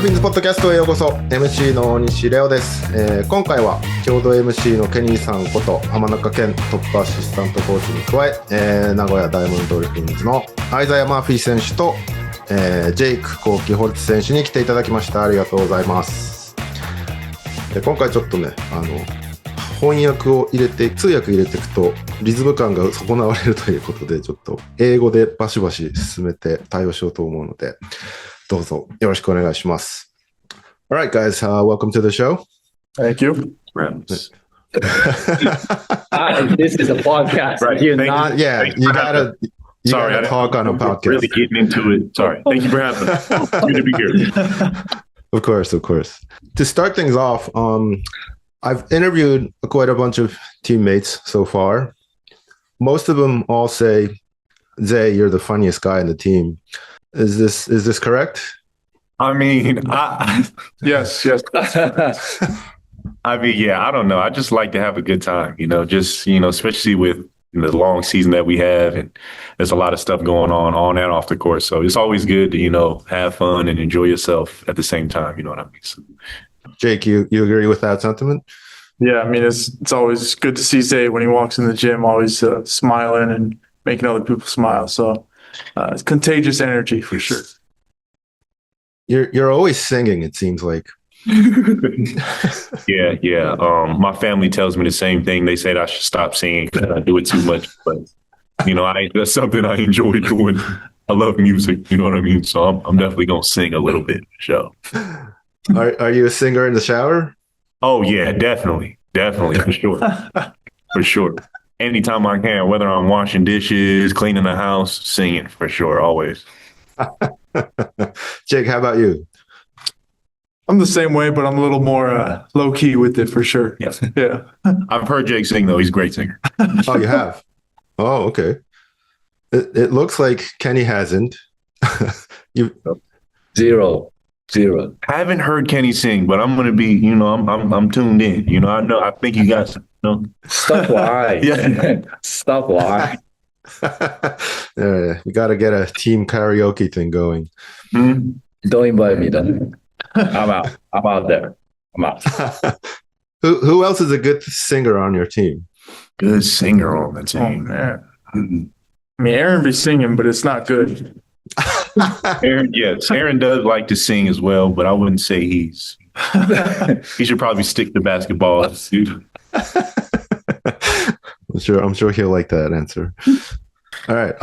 フィンズポッドキャストへようこそ。 MC の大西レオです。今回は共同 MC のケニーさんこと浜中健トップアシスタントコーチに加え、名古屋ダイヤモンドドルフィンズのアイザイアマーフィー選手と、ジェイク幸輝ホルツ選手に来ていただきました。ありがとうございます。今回ちょっとね翻訳を入れて通訳入れていくとリズム感が損なわれるということで、ちょっと英語でバシバシ進めて対応しようと思うので、どうぞよろしくお願いします。Alright guys, welcome to the show. Thank you. This is a podcast. Right. You gotta talk on a podcast. Really getting into it. Sorry. Thank you for having us. Good to be here. Of course. To start things off, I've interviewed quite a bunch of teammates so far. Most of them all say, Zay, you're the funniest guy in the team. Is this correct? I mean, yes. I mean, yeah, I don't know. I just like to have a good time, especially with the long season that we have. And there's a lot of stuff going on and off the course. So it's always good to, have fun and enjoy yourself at the same time. You know what I mean? So, Jake, you agree with that sentiment? Yeah, I mean, it's always good to see Zay when he walks in the gym, always smiling and making other people smile. So it's contagious energy for sure. You're always singing, it seems like. Yeah. My family tells me the same thing. They say that I should stop singing because I do it too much. But, that's something I enjoy doing. I love music, you know what I mean? So I'm definitely going to sing a little bit for sure. Are you a singer in the shower? Oh, yeah, definitely, for sure. For sure. Anytime I can, whether I'm washing dishes, cleaning the house, singing for sure, always. Jake, how about you? I'm the same way, but I'm a little more low key with it for sure. Yes. Yeah. I've heard Jake sing, though. He's a great singer. Oh, you have? Oh, okay. It looks like Kenny hasn't. Zero. I haven't heard Kenny sing, but I'm going to be, I'm tuned in. I think you guys know. Stop lying. Yeah. Stop lying. We got to get a team karaoke thing going. Mm-hmm. Don't invite me then. I'm out. I'm out there. I'm out. Who else is a good singer on your team? Good singer on the team. Oh, man. Mm-hmm. I mean, Aaron be singing, but it's not good. Aaron does like to sing as well, but I wouldn't say he should probably stick to basketball. I'm sure he'll like that answer. All right.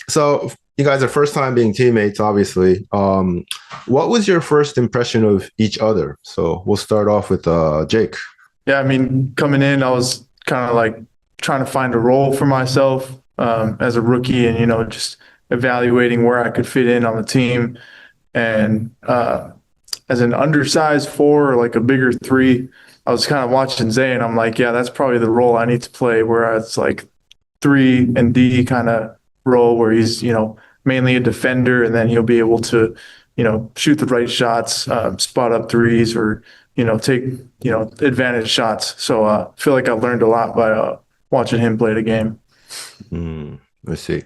So you guys are first time being teammates, obviously. What was your first impression of each other? So we'll start off with Jake. Yeah, I mean, coming in, I was kind of like trying to find a role for myself as a rookie and, just evaluating where I could fit in on the team. And as an undersized 4 or like a bigger 3, I was kind of watching Zay and I'm like, yeah, that's probably the role I need to play, where it's like 3 and D kind of role where he's, mainly a defender, and then he'll be able to, shoot the right shots, spot up threes, or, take, advantage shots. So I feel like I've learned a lot by watching him play the game. I see.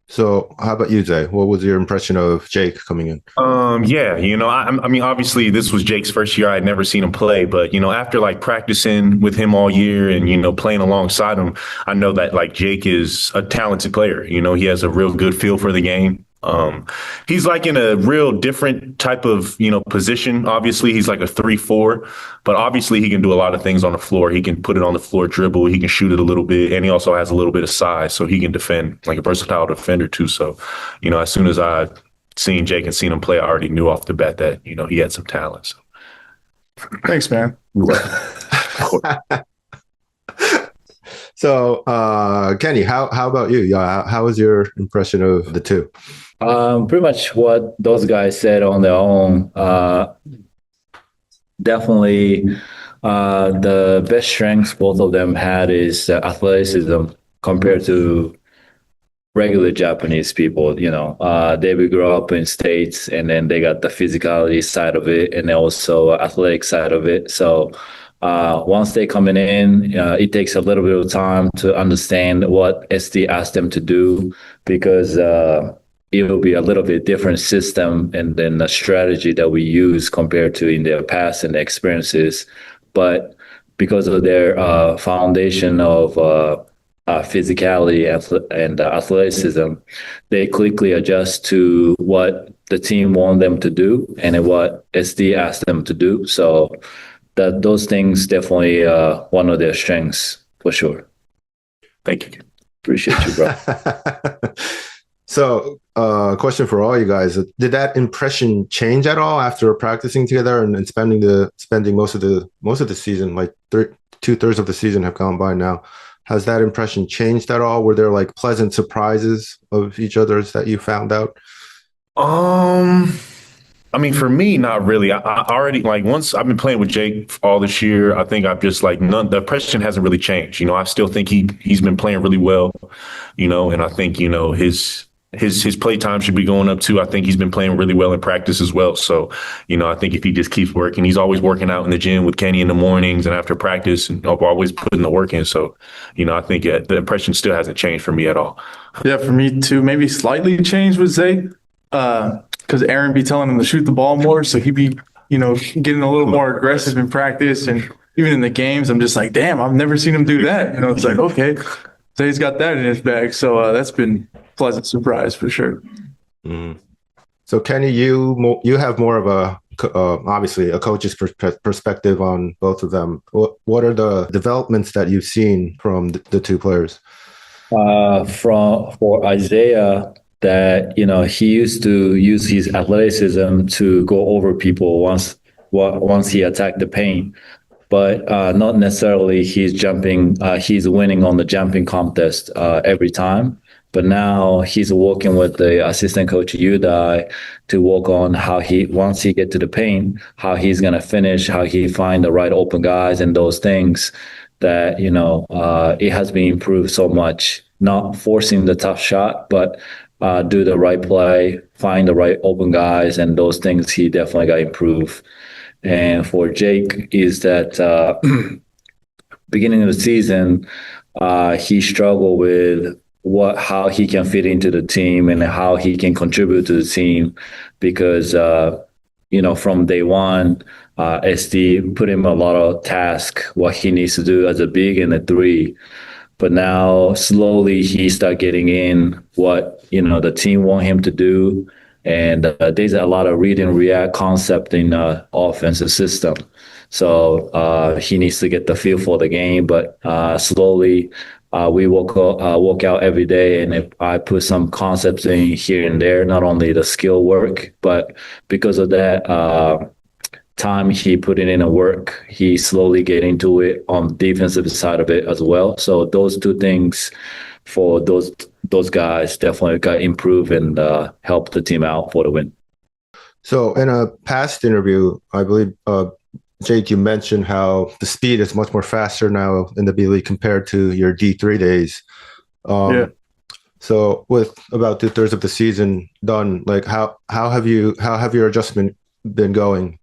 So how about you, Zay? What was your impression of Jake coming in? I mean, obviously this was Jake's first year. I had never seen him play, but, after like practicing with him all year and, playing alongside him, I know that like Jake is a talented player. He has a real good feel for the game. He's like in a real different type of, position. Obviously, he's like a 3-4, but obviously he can do a lot of things on the floor. He can put it on the floor, dribble. He can shoot it a little bit. And he also has a little bit of size, so he can defend, like a versatile defender too. So, as soon as I seen Jake and seen him play, I already knew off the bat that, he had some talent. So. Thanks, man. So, Kenny, how about you? Yeah, how was your impression of the two? Pretty much what those guys said on their own. Definitely, the best strengths both of them had is athleticism compared to regular Japanese people. They will grow up in States, and then they got the physicality side of it, and also athletic side of it. So once they coming in, it takes a little bit of time to understand what SD asked them to do, because it will be a little bit different system and then the strategy that we use compared to in their past and experiences. But because of their foundation of physicality and athleticism, they quickly adjust to what the team want them to do and what SD asked them to do. So those things definitely one of their strengths for sure. Thank you. Appreciate you, bro. So, question for all you guys: did that impression change at all after practicing together and spending most of the season? Like 2/3 of the season have gone by now. Has that impression changed at all? Were there like pleasant surprises of each other's that you found out? I mean, for me, not really. I already, like, once I've been playing with Jake all this year, I think I've just like the impression hasn't really changed. You know, I still think he's been playing really well, you know, and I think, you know, his play time should be going up too. I think he's been playing really well in practice as well. So, you know, I think if he just keeps working, he's always working out in the gym with Kenny in the mornings and after practice, and always putting the work in. So, you know, I think the impression still hasn't changed for me at all. Yeah, for me too. Maybe slightly changed with Zay, because Aaron be telling him to shoot the ball more, so he'd be, you know, getting a little more aggressive in practice, and even in the games, I'm just like, damn, I've never seen him do that. You know, it's like, okay, Zay's got that in his bag. So that's been a pleasant surprise for sure. Mm. So Kenny, you have more of a obviously a coach's perspective on both of them. What are the developments that you've seen from the two players? For Isaiah, that, you know, he used to use his athleticism to go over people once he attacked the paint, but not necessarily he's winning on the jumping contest every time. But now he's working with the assistant coach Udai to work on how once he get to the paint, how he's going to finish, how he find the right open guys and those things that, you know, it has been improved so much, not forcing the tough shot, but do the right play, find the right open guys, and those things he definitely got improved. And for Jake is that beginning of the season, he struggled with how he can fit into the team and how he can contribute to the team, because you know, from day one, SD put him a lot of tasks, what he needs to do as a big and a three. But now slowly he start getting in what, you know, the team want him to do. And there's a lot of read and react concept in the offensive system. So he needs to get the feel for the game. But slowly we work out every day. And if I put some concepts in here and there, not only the skill work, but because of that, time he put it in a work, he slowly get into it on the defensive side of it as well. So those two things for those guys definitely got improved and helped the team out for the win. So in a past interview, I believe, Jake, you mentioned how the speed is much more faster now in the B League compared to your D3 days. Yeah. So with about 2/3 of the season done, like how have your adjustment been going?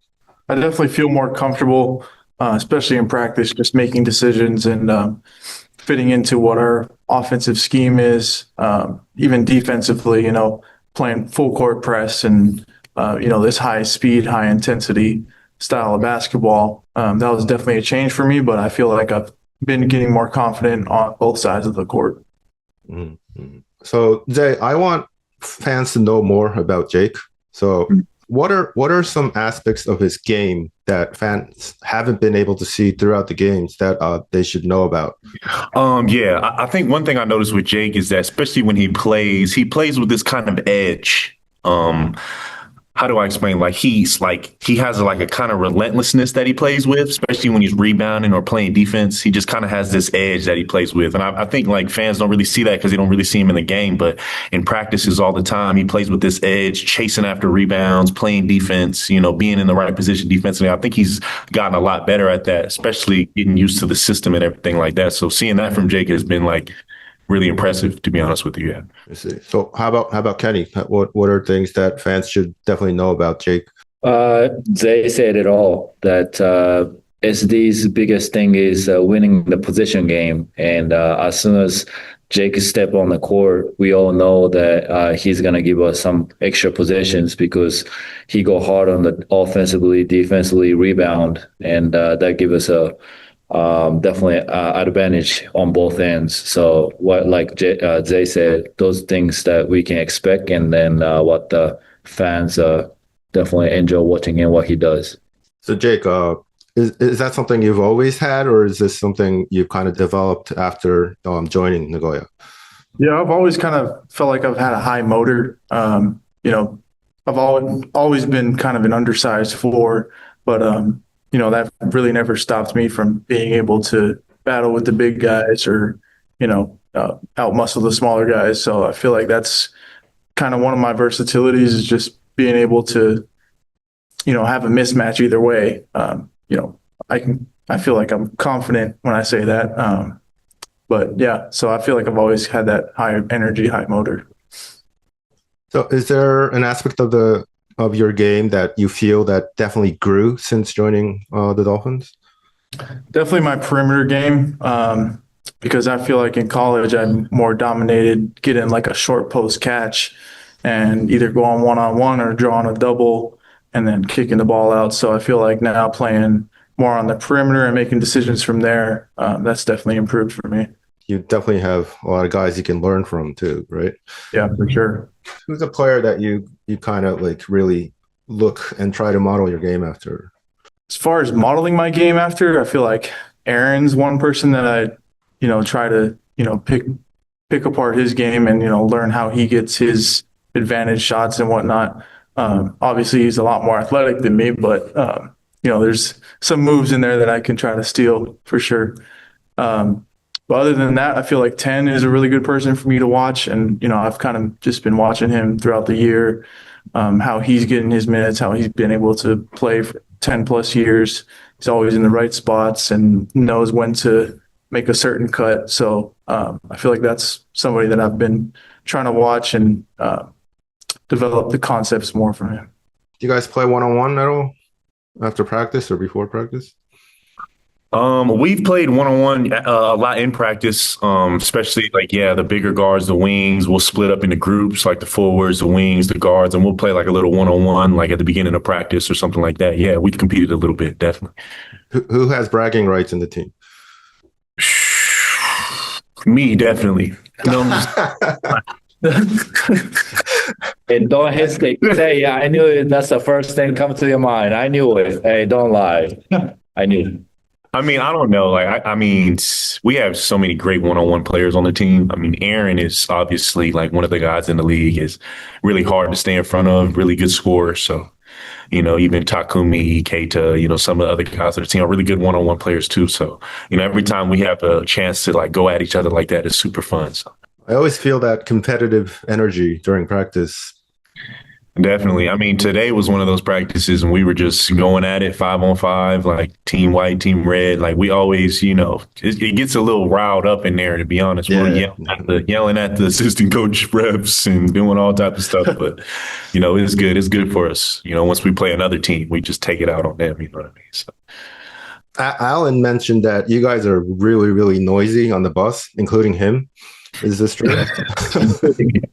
I definitely feel more comfortable, especially in practice, just making decisions and fitting into what our offensive scheme is, even defensively, you know, playing full court press and, you know, this high speed, high intensity style of basketball. That was definitely a change for me, but I feel like I've been getting more confident on both sides of the court. Mm-hmm. So, Jay, I want fans to know more about Jake. So what are some aspects of his game that fans haven't been able to see throughout the games that they should know about? Yeah, I think one thing I noticed with Jake is that especially when he plays with this kind of edge. How do I explain? Like he has a kind of relentlessness that he plays with, especially when he's rebounding or playing defense. He just kind of has this edge that he plays with. And I think like fans don't really see that because they don't really see him in the game. But in practices all the time, he plays with this edge, chasing after rebounds, playing defense, you know, being in the right position defensively. I think he's gotten a lot better at that, especially getting used to the system and everything like that. So seeing that from Jake has been like really impressive, to be honest with you. Yeah. I see. So how about Kenny? What are things that fans should definitely know about Jake? They said it all, that SD's biggest thing is winning the position game. And as soon as Jake step on the court, we all know that he's going to give us some extra possessions because he go hard on the offensively, defensively, rebound. And that gives us a definitely advantage on both ends. So what, like Zay said, those things that we can expect, and then what the fans definitely enjoy watching and what he does. So Jake, is that something you've always had, or is this something you've kind of developed after joining Nagoya? Yeah, I've always kind of felt like I've had a high motor. I've always been kind of an undersized four, but that really never stopped me from being able to battle with the big guys or outmuscle the smaller guys. So I feel like that's kind of one of my versatilities, is just being able to have a mismatch either way. I feel like I'm confident when I say that. But yeah, so I feel like I've always had that high energy, high motor. So is there an aspect of your game that you feel that definitely grew since joining the Dolphins? Definitely my perimeter game, because I feel like in college I'm more dominated getting like a short post catch and either going one-on-one or drawing a double and then kicking the ball out. So I feel like now playing more on the perimeter and making decisions from there, that's definitely improved for me. You definitely have a lot of guys you can learn from too, right? Yeah, for sure. Who's a player that you kind of like really look and try to model your game after? As far as modeling my game after, I feel like Aaron's one person that I, try to, pick apart his game and, learn how he gets his advantage shots and whatnot. Obviously he's a lot more athletic than me, but, there's some moves in there that I can try to steal for sure. But other than that, I feel like 10 is a really good person for me to watch. And, I've kind of just been watching him throughout the year, how he's getting his minutes, how he's been able to play for 10 plus years. He's always in the right spots and knows when to make a certain cut. So I feel like that's somebody that I've been trying to watch and develop the concepts more from him. Do you guys play one-on-one at all after practice or before practice? We've played one-on-one a lot in practice, especially the bigger guards, the wings. We'll split up into groups, like the forwards, the wings, the guards, and we'll play like a little one-on-one, like at the beginning of practice or something like that. Yeah, we've competed a little bit, definitely. Who has bragging rights in the team? Me, definitely. And don't hesitate to say, yeah, I knew it. That's the first thing come to your mind. I knew it. Hey, don't lie. I knew it. I mean, I don't know. We have so many great one-on-one players on the team. I mean, Aaron is obviously like one of the guys in the league, is really hard to stay in front of, really good scorer. So, even Takumi, Keita, some of the other guys on the team are really good one-on-one players too. So, every time we have a chance to like go at each other like that, it's super fun. So. I always feel that competitive energy during practice. Definitely. I mean, today was one of those practices and we were just going at it 5-on-5, like team white, team red. Like we always, it gets a little riled up in there, to be honest. Yeah. We're yelling at the assistant coach reps and doing all type of stuff. But, it's good. It's good for us. Once we play another team, we just take it out on them. You know what I mean? So. Alan mentioned that you guys are really, really noisy on the bus, including him. Is this true?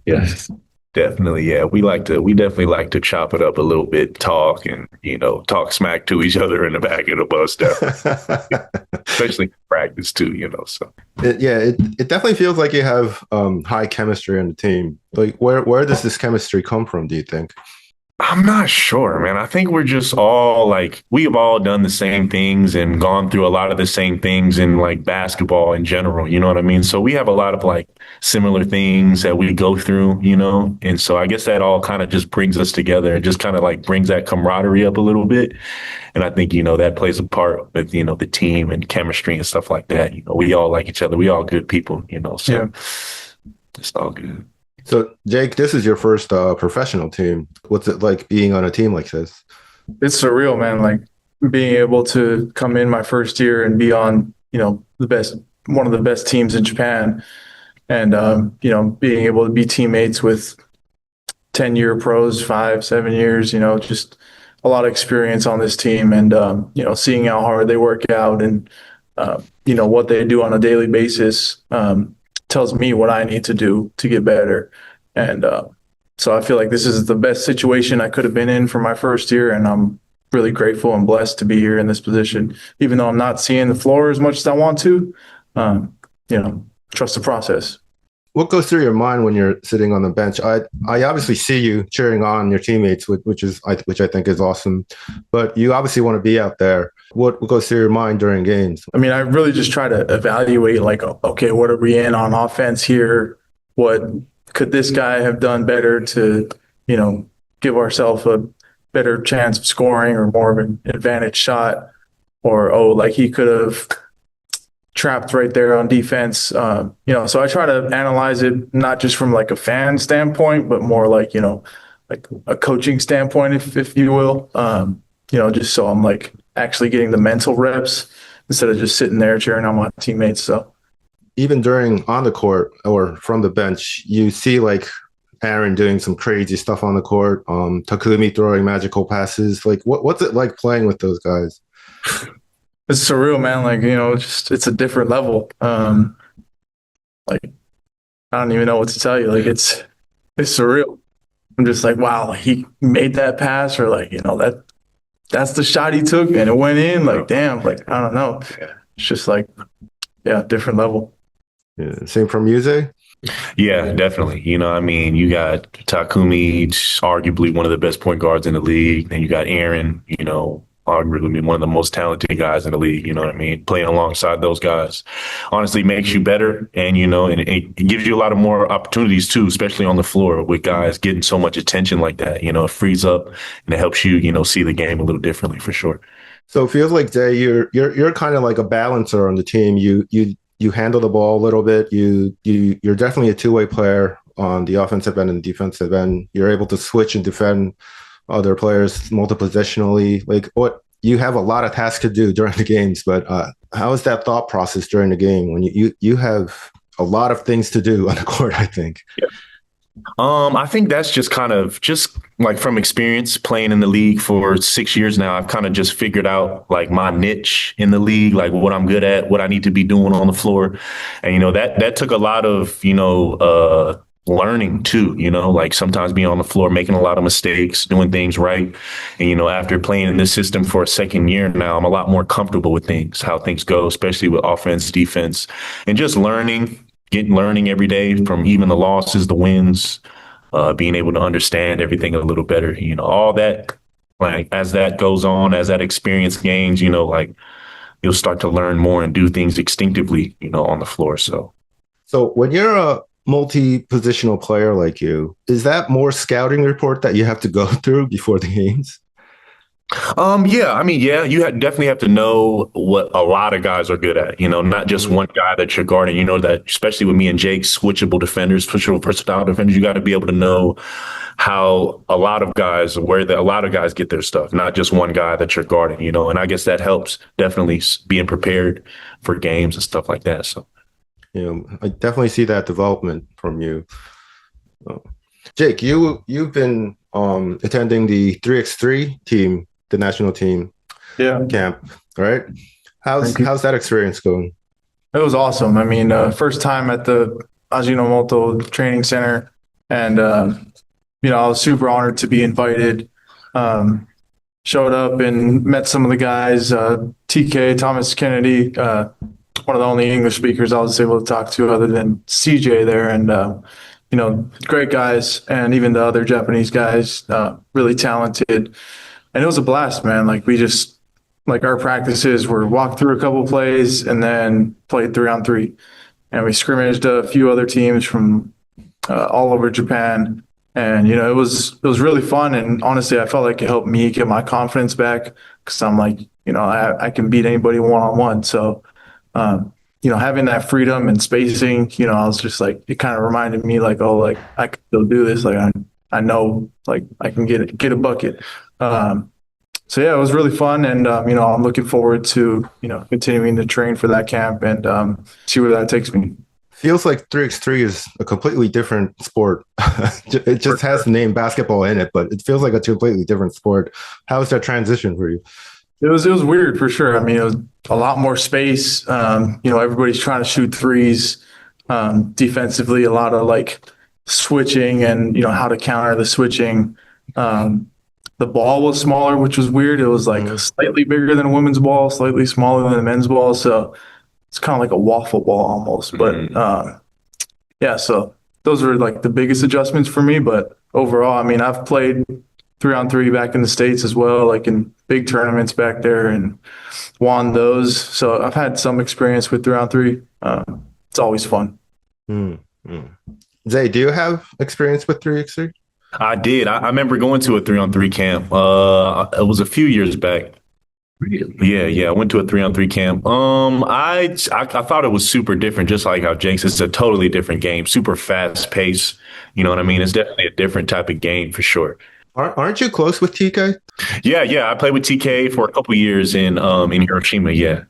Yes. Definitely, yeah. We definitely like to chop it up a little bit, talk and, talk smack to each other in the back of the bus, definitely. Especially practice too, so. It definitely feels like you have high chemistry on the team. Like where does this chemistry come from, do you think? I'm not sure, man. I think we're just all we have all done the same things and gone through a lot of the same things in basketball in general. You know what I mean? So we have a lot of similar things that we go through, and so I guess that all kind of just brings us together and just kind of brings that camaraderie up a little bit. And I think, that plays a part with, the team and chemistry and stuff like that. We all like each other. We all good people, so yeah. It's all good. So, Jake, this is your first professional team. What's it like being on a team like this? It's surreal, man. Being able to come in my first year and be on, one of the best teams in Japan, and being able to be teammates with 10-year pros, 5-7 years, just a lot of experience on this team, and seeing how hard they work out and what they do on a daily basis tells me what I need to do to get better. And so I feel like this is the best situation I could have been in for my first year, and I'm really grateful and blessed to be here in this position, even though I'm not seeing the floor as much as I want to. Trust the process. What goes through your mind when you're sitting on the bench? I obviously see you cheering on your teammates, which I think is awesome. But you obviously want to be out there. What goes through your mind during games? I mean, I really just try to evaluate, like, okay, what are we in on offense here? What could this guy have done better to, give ourselves a better chance of scoring or more of an advantage shot? Or, he could have trapped right there on defense. So I try to analyze it not just from like a fan standpoint, but more like a coaching standpoint, if you will. Just so I'm like actually getting the mental reps instead of just sitting there cheering on my teammates. So even on the court or from the bench, you see like Aaron doing some crazy stuff on the court, Takumi throwing magical passes. Like what's it like playing with those guys? It's surreal, man. Like, it's a different level. I don't even know what to tell you. Like, it's surreal. I'm just like, wow, he made that pass, or like, that's the shot he took and it went in. Like, damn, like, I don't know. It's just like, yeah, different level. Yeah. Same from Yuze? Yeah, definitely. You got Takumi, arguably one of the best point guards in the league. Then you got Aaron, arguably one of the most talented guys in the league, playing alongside those guys honestly makes you better. And, and it gives you a lot of more opportunities too, especially on the floor with guys getting so much attention like that. It frees up and it helps you, see the game a little differently for sure. So it feels like, Jay, you're kind of like a balancer on the team. You handle the ball a little bit. You're definitely a two-way player on the offensive end and defensive end. You're able to switch and defend other players multi-positionally. Like, what you have a lot of tasks to do during the games, but how is that thought process during the game when you have a lot of things to do on the court, I think? Yeah. I think that's just kind of just like from experience playing in the league for 6 years now. I've kind of just figured out like my niche in the league, like what I'm good at, what I need to be doing on the floor. And, that took a lot of, learning too, like sometimes being on the floor, making a lot of mistakes, doing things right. And, after playing in this system for a second year now, I'm a lot more comfortable with how things go, especially with offense, defense, and just learning every day from even the losses, the wins, being able to understand everything a little better, all that, like as that goes on, as that experience gains, like you'll start to learn more and do things instinctively, on the floor. So when you're a multi-positional player like you, is that more scouting report that you have to go through before the games? You definitely have to know what a lot of guys are good at, not just one guy that you're guarding, that especially with me and Jake, switchable defenders, switchable versatile defenders, you got to be able to know how a lot of guys get their stuff, not just one guy that you're guarding, and I guess that helps definitely being prepared for games and stuff like that. So. I definitely see that development from you. Jake, you've been attending the 3x3 team, the national team camp, right? How's that experience going? It was awesome. I mean, first time at the Ajinomoto Training Center, and I was super honored to be invited. Showed up and met some of the guys, TK, Thomas Kennedy, one of the only English speakers I was able to talk to other than CJ there. And, great guys. And even the other Japanese guys, really talented. And it was a blast, man. Like our practices were walk through a couple of plays and then played 3-on-3. And we scrimmaged a few other teams from all over Japan. And, it was really fun. And honestly, I felt like it helped me get my confidence back because I'm like, I can beat anybody one-on-one. So, having that freedom and spacing, I was just like, it kind of reminded me like, oh, like I can still do this. Like, I know, like I can get a bucket. So yeah, it was really fun. And, I'm looking forward to, continuing to train for that camp and see where that takes me. feels like 3x3 is a completely different sport. It just has the name basketball in it, but it feels like a completely different sport. How was that transition for you? It was weird for sure. I mean, it was a lot more space. Everybody's trying to shoot threes. Defensively, a lot of like switching and how to counter the switching. The ball was smaller, which was weird. It was like slightly bigger than a women's ball, slightly smaller than a men's ball. So it's kind of like a waffle ball almost. But so those were like the biggest adjustments for me. But overall, I mean, I've played 3-on-3 back in the States as well, like in big tournaments back there, and won those. So I've had some experience with 3-on-3. It's always fun. Zay, do you have experience with 3x3? I did. I remember going to a 3-on-3 camp. It was a few years back. Really? Yeah. I went to a 3-on-3 camp. I thought it was super different, just like how Jake says, it's a totally different game, super fast pace. You know what I mean? It's definitely a different type of game for sure. Aren't you close with TK? Yeah. I played with TK for a couple years in Hiroshima. Yeah.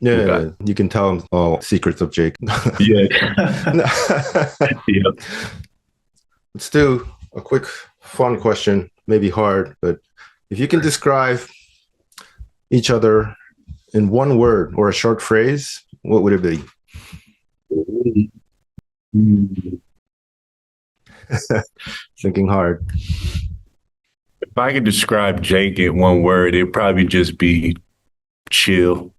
Yeah, you can tell him all secrets of Jake. Yeah. Let's do a quick, fun question. Maybe hard, but if you can describe each other in one word or a short phrase, what would it be? Thinking hard. If I could describe Jake in one word, it'd probably just be chill.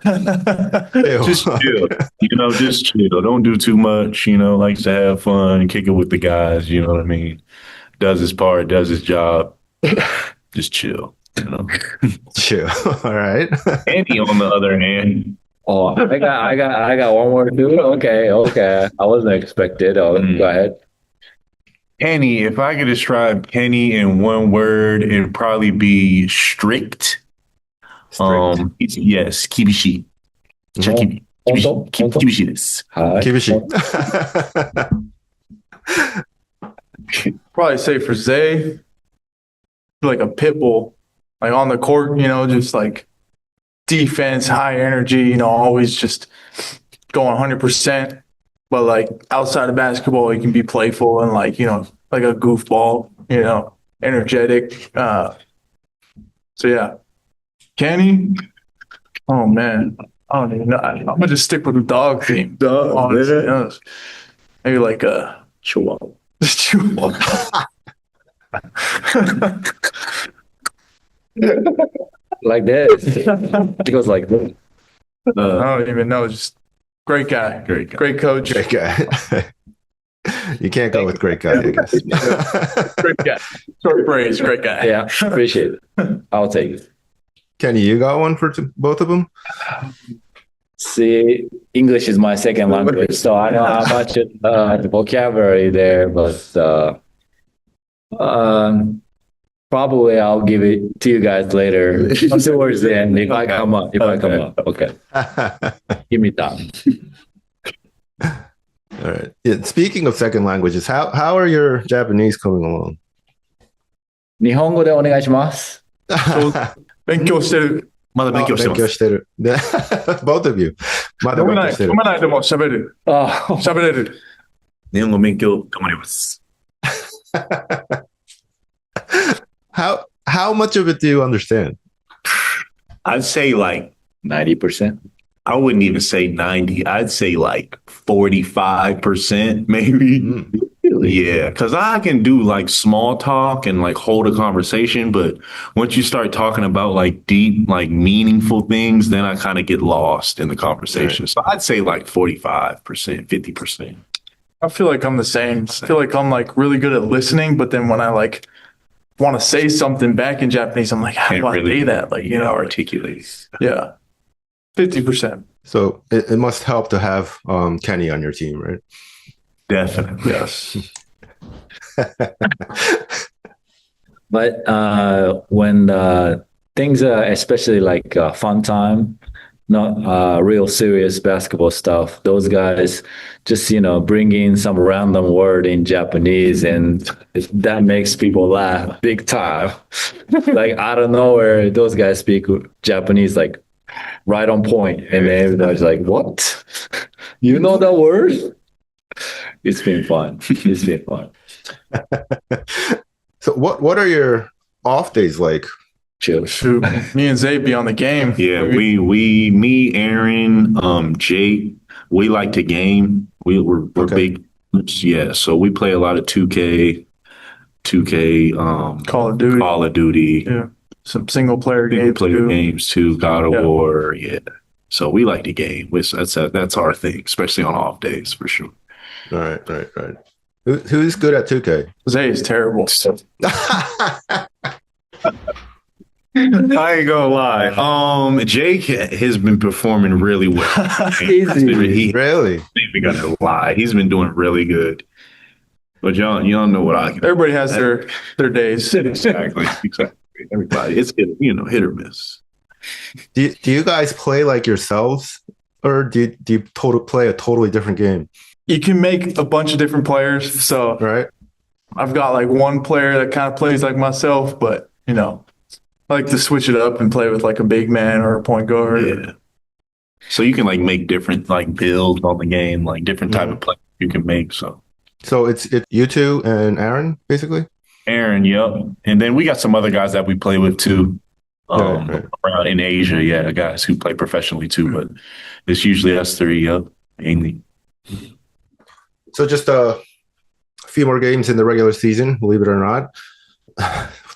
Just chill. Just chill. Don't do too much. Likes to have fun, kick it with the guys. You know what I mean? Does his part, does his job. Just chill. Chill. All right. Andy, on the other hand. Oh, I got one more too. Okay. I wasn't expected. Go ahead. Kenny, if I could describe Kenny in one word, it'd probably be strict. Yes, 厳しい。厳しいです。厳しい。Probably say for Zay, like a pit bull, like on the court, just like defense, high energy, always just going 100%. But like outside of basketball, he can be playful and like a goofball, energetic. So yeah. Kenny? Oh man. I don't even know. I'm gonna just stick with the dog theme. Honestly. Maybe like a Chihuahua. Like this. It goes like this. I don't even know. Just great guy. Great coach. Great guy. You can't go with great guy, I guess. Great guy. Short phrase, great guy. Yeah, appreciate it. I'll take it. Kenny, you got one for both of them? See, English is my second language, so I know how much vocabulary there, but probably I'll give it to you guys later towards the end if I come up. Okay. Give me time. All right. Yeah, speaking of second languages, how are your Japanese coming along? 日本語でお願いします。勉強してる。まだ勉強してます。勉強してる。Both of you. まだ勉強してる。読めないでも喋る。喋れる。日本語勉強頑張ります。How much of it do you understand? I'd say like 90%. I wouldn't even say 90. I'd say like 45% maybe. Really? Yeah, because I can do like small talk and like hold a conversation, but once you start talking about like deep, like meaningful things, then I kind of get lost in the conversation. Right. So I'd say like 45%, 50%. I feel like I'm the same. I feel like I'm like really good at listening, but then when I like want to say something back in Japanese, I'm like, how do I say that? Like, articulate. Yeah. 50%. So it must help to have Kenny on your team, right? Definitely. Yes. But when things are especially like fun time, not real serious basketball stuff, those guys just, bring in some random word in Japanese and that makes people laugh big time. Like out of nowhere, those guys speak Japanese like right on point. And everybody's like, what? You know that word? It's been fun. It's been fun. So what are your off days like? Chill. Shoot, me and Zay be on the game. Yeah, me, Aaron, Jake, we like to game. We're big. Yeah, so we play a lot of 2K, Call of Duty. Call of Duty. Yeah, some single player games too. God of War. Yeah. So we like the game. That's our thing, especially on off days for sure. Right. Who's good at 2K? Zay is terrible. I ain't gonna lie. Jake has been performing really well. Really? Ain't even gonna lie. He's been doing really good. But y'all know what I can. Everybody has their days. Exactly. Everybody, it's hit or miss. Do you guys play like yourselves, or do you play a totally different game? You can make a bunch of different players. So right, I've got like one player that kind of plays like myself, but I like to switch it up and play with like a big man or a point guard. Yeah. So you can like make different like builds on the game, like different type of play you can make. So it's you two and Aaron basically. Aaron, yep. And then we got some other guys that we play with too. Around in Asia, yeah, guys who play professionally too, but it's usually us three, mainly. So just a few more games in the regular season, believe it or not.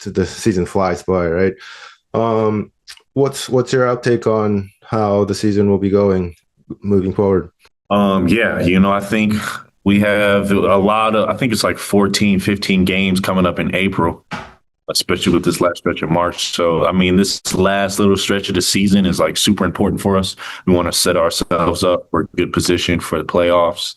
The season flies by, right? What's your outtake on how the season will be going moving forward? I think we have I think it's like 14, 15 games coming up in April, especially with this last stretch of March. So, I mean, this last little stretch of the season is like super important for us. We want to set ourselves up for a good position for the playoffs.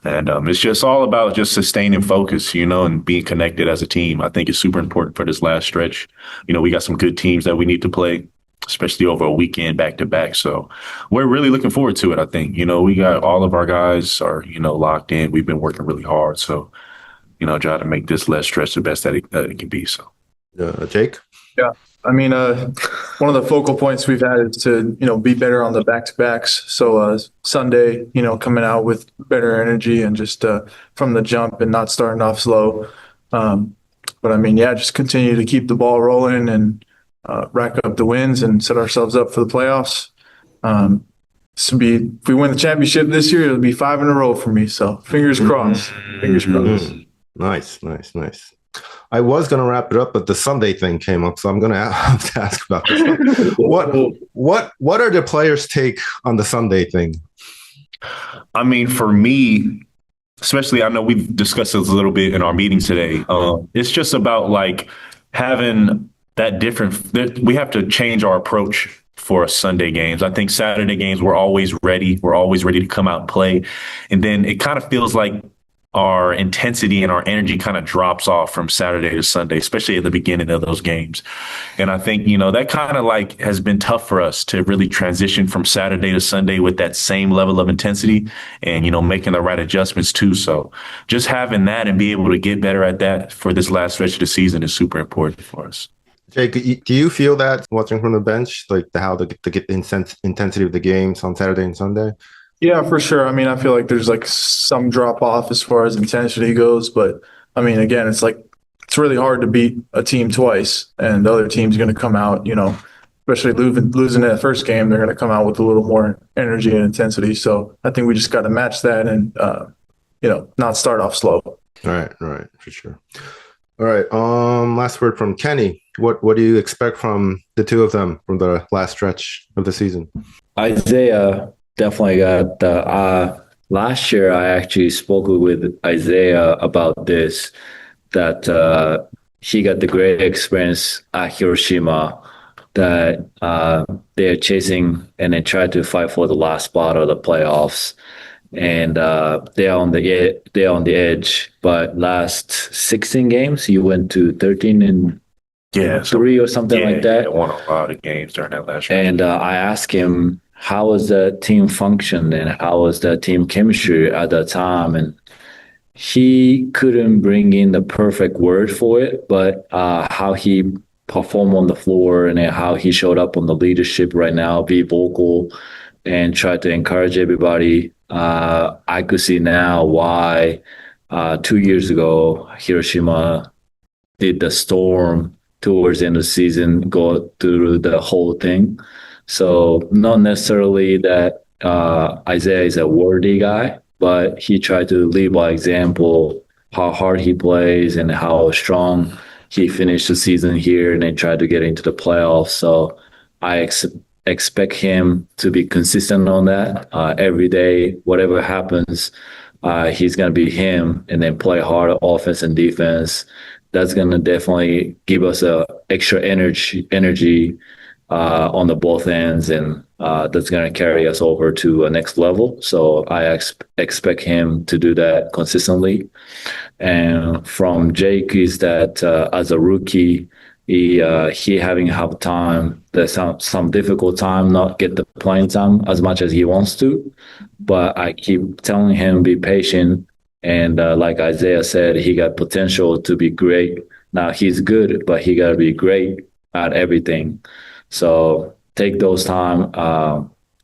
And it's just all about just sustaining focus, and being connected as a team. I think it's super important for this last stretch. We got some good teams that we need to play, especially over a weekend back to back. So we're really looking forward to it. I think, we got all of our guys are, locked in. We've been working really hard. So, try to make this last stretch the best that it can be. So. Jake? Yeah. I mean, one of the focal points we've had is to, be better on the back-to-backs. So Sunday, coming out with better energy and just from the jump and not starting off slow. But I mean, just continue to keep the ball rolling and rack up the wins and set ourselves up for the playoffs. If we win the championship this year, it'll be 5 in a row for me. So fingers crossed. Fingers crossed. Nice. I was going to wrap it up, but the Sunday thing came up, so I'm going to have to ask about this. What are the players' take on the Sunday thing? I mean, for me, especially, I know we've discussed this a little bit in our meeting today. It's just about like having that we have to change our approach for Sunday games. I think Saturday games, we're always ready. We're always ready to come out and play. And then it kind of feels like our intensity and our energy kind of drops off from Saturday to Sunday, especially at the beginning of those games. And I think, that kind of like has been tough for us to really transition from Saturday to Sunday with that same level of intensity and, making the right adjustments too. So just having that and be able to get better at that for this last stretch of the season is super important for us. Jake, do you feel that watching from the bench, like how to get the intensity of the games on Saturday and Sunday? Yeah, for sure. I mean, I feel like there's like some drop off as far as intensity goes, but I mean, again, it's really hard to beat a team twice, and the other team's going to come out, especially losing that first game, they're going to come out with a little more energy and intensity. So I think we just got to match that and, not start off slow. Right, for sure. All right. Last word from Kenny. What do you expect from the two of them from the last stretch of the season? Isaiah definitely got last year I actually spoke with Isaiah about this, that he got the great experience at Hiroshima, that they're chasing and they try to fight for the last spot of the playoffs. And they're on the edge. But last 16 games, you went to 13 and 3 or something like that. Yeah, won a lot of games during that last year. And I asked him, how was the team function and how was the team chemistry at that time? And he couldn't bring in the perfect word for it, but how he performed on the floor and how he showed up on the leadership right now, be vocal, and try to encourage everybody. I could see now why 2 years ago Hiroshima did the storm towards the end of the season, go through the whole thing. So not necessarily that Isaiah is a worthy guy, but he tried to lead by example how hard he plays and how strong he finished the season here and then tried to get into the playoffs. So I expect him to be consistent on that every day. Whatever happens, he's going to be him and then play hard offense and defense. That's going to definitely give us a extra energy on the both ends, and that's going to carry us over to a next level. So I expect him to do that consistently. And from Jake is that as a rookie, he having hard time. There's some difficult time not get the playing time as much as he wants to, but I keep telling him be patient. And like Isaiah said, he got potential to be great. Now he's good, but he got to be great at everything. So take those time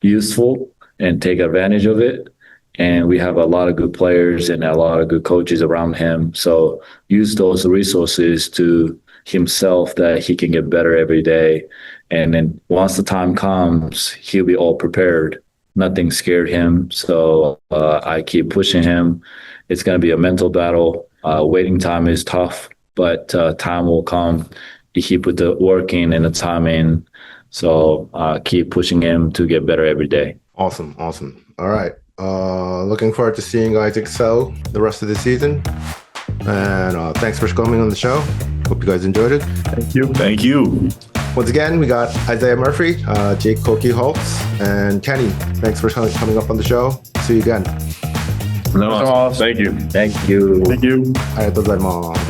useful and take advantage of it. And we have a lot of good players and a lot of good coaches around him. So use those resources to himself that he can get better every day. And then once the time comes, he'll be all prepared. Nothing scared him. So I keep pushing him. It's going to be a mental battle. Waiting time is tough, but time will come. He put the work in and the time in. So keep pushing him to get better every day. Awesome. All right. Looking forward to seeing guys excel the rest of the season. And thanks for coming on the show. Hope you guys enjoyed it. Thank you. Once again, we got Isaiah Murphy, Jake Koki Holtz, and Kenny. Thanks for coming up on the show. See you again. No, thank you. Thank you. ありがとうございます。